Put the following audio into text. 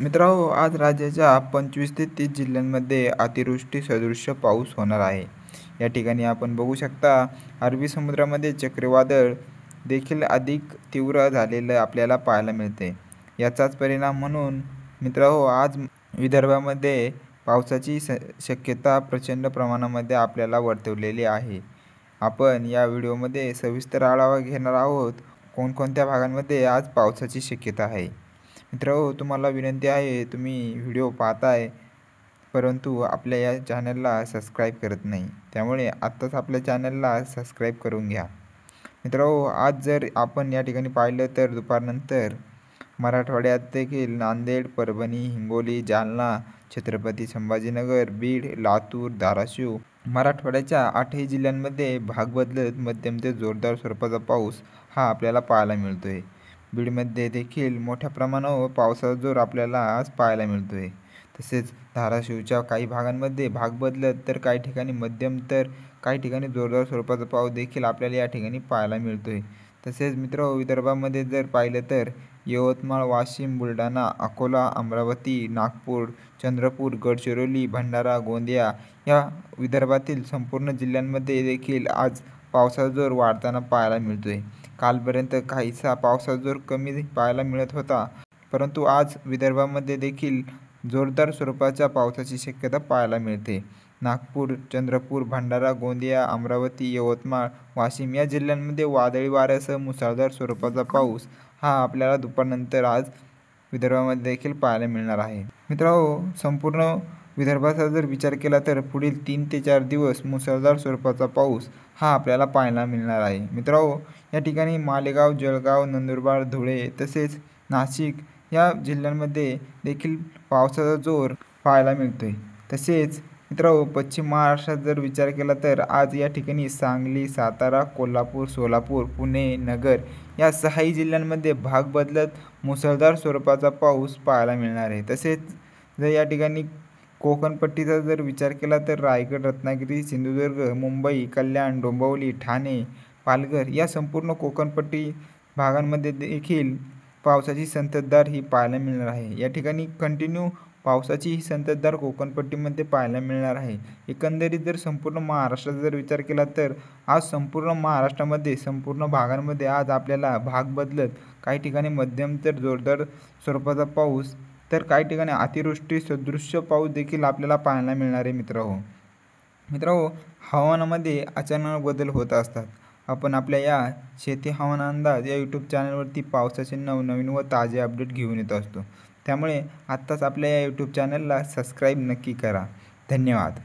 मित्रांनो, आज राज्याच्या 25 ते 30 जिल्ह्यांमध्ये अतिवृष्टी सदृश्य पाऊस होणार आहे. या ठिकाणी आपण बघू शकता, अरबी समुद्रामध्ये चक्रीवादळ देखील अधिक तीव्र झालेलं आपल्याला पाहायला मिळते. याचाच परिणाम म्हणून मित्रांनो, आज विदर्भामध्ये पावसाची शक्यता प्रचंड प्रमाणामध्ये आपल्याला वर्तवलेली आहे. आपण या व्हिडिओमध्ये सविस्तर आढावा घेणार आहोत, कोणकोणत्या भागांमध्ये आज पावसाची शक्यता आहे. मित्रांनो, तुम्हाला विनंती आहे, तुम्ही व्हिडिओ पाहताय परंतु आपल्या या चॅनलला सबस्क्राईब करत नाही, त्यामुळे आत्ताच आपल्या चॅनलला सबस्क्राईब करून घ्या. मित्रांनो, आज जर आपण या ठिकाणी पाहिलं तर दुपारनंतर मराठवाड्यात देखील नांदेड, परभणी, हिंगोली, जालना, छत्रपती संभाजीनगर, बीड, लातूर, धाराशिव, मराठवाड्याच्या 8ही जिल्ह्यांमध्ये भाग बदलत मध्यम ते जोरदार स्वरूपाचा पाऊस हा आपल्याला पाहायला मिळतोय. बीडमध्ये देखील मोठ्या प्रमाणावर पावसाचा जोर आपल्याला आज पाहायला मिळतोय. तसेच धाराशिवच्या काही भागांमध्ये भाग बदलत तर काही ठिकाणी मध्यम तर काही ठिकाणी जोरदार स्वरूपाचा पाऊस देखील आपल्याला या ठिकाणी पाहायला मिळतोय. तसेच मित्रांनो, विदर्भामध्ये जर पाहिलं तर यवतमाळ, वाशिम, बुलढाणा, अकोला, अमरावती, नागपूर, चंद्रपूर, गडचिरोली, भंडारा, गोंदिया या विदर्भातील संपूर्ण जिल्ह्यांमध्ये देखील आज पावसाचा जोर वाढताना पाहायला मिळतोय. कालपर्यंत काहीसा पावसाचा जोर कमी पाहायला मिळत होता, परंतु आज विदर्भामध्ये देखील जोरदार स्वरूपाच्या पावसाची शक्यता पाहायला मिळते. नागपूर, चंद्रपूर, भंडारा, गोंदिया, अमरावती, यवतमाळ, वाशिम या जिल्ह्यांमध्ये वादळी वाऱ्यासह मुसळधार स्वरूपाचा पाऊस हा आपल्याला दुपारनंतर आज विदर्भामध्ये देखील पाहायला मिळणार आहे. मित्रांनो, संपूर्ण विदर्भाचा जर विचार केला तर पुढील 3 ते 4 दिवस मुसळधार स्वरूपाचा पाऊस हा आपल्याला पाहायला मिळणार आहे. मित्रांनो, या ठिकाणी मालेगाव, जळगाव, नंदुरबार, धुळे तसेच नाशिक या जिल्ह्यांमध्ये देखील पावसाचा जोर पाहायला मिळतोय. तसेच मित्रांनो, पश्चिम महाराष्ट्रात जर विचार केला तर आज या ठिकाणी सांगली, सातारा, कोल्हापूर, सोलापूर, पुणे, नगर या 6ही जिल्ह्यांमध्ये भाग बदलत मुसळधार स्वरूपाचा पाऊस पाहायला मिळणार आहे. तसेच जर या ठिकाणी कोकणपट्टीचा जर विचार केला तर रायगड, रत्नागिरी, सिंधुदुर्ग, मुंबई, कल्याण, डोंबिवली, ठाणे, पालघर या संपूर्ण कोकणपट्टी भागांमध्ये देखील पावसाची संततधार ही पाहायला मिळणार आहे. या ठिकाणी कंटिन्यू पावसाची ही संततधार कोकणपट्टीमध्ये पाहायला मिळणार आहे. एकंदरीत जर संपूर्ण महाराष्ट्राचा जर विचार केला तर आज संपूर्ण महाराष्ट्रामध्ये संपूर्ण भागांमध्ये आज आपल्याला भाग बदलत काही ठिकाणी मध्यम तर जोरदार स्वरूपाचा पाऊस तर काही ठिकाणी अतिवृष्टी सदृश्य पाऊस देखील आपल्याला पाहायला मिळणार आहे. मित्रांनो, हवामानामध्ये अचानक बदल होत असतात. आपण आपल्या या शेती हवामान अंदाज या यूट्यूब चॅनलवरती पावसाचे नवनवीन व ताजे अपडेट घेऊन येत असतो. त्यामुळे आत्ताच आपल्या या यूट्यूब चॅनलला सबस्क्राईब नक्की करा. धन्यवाद.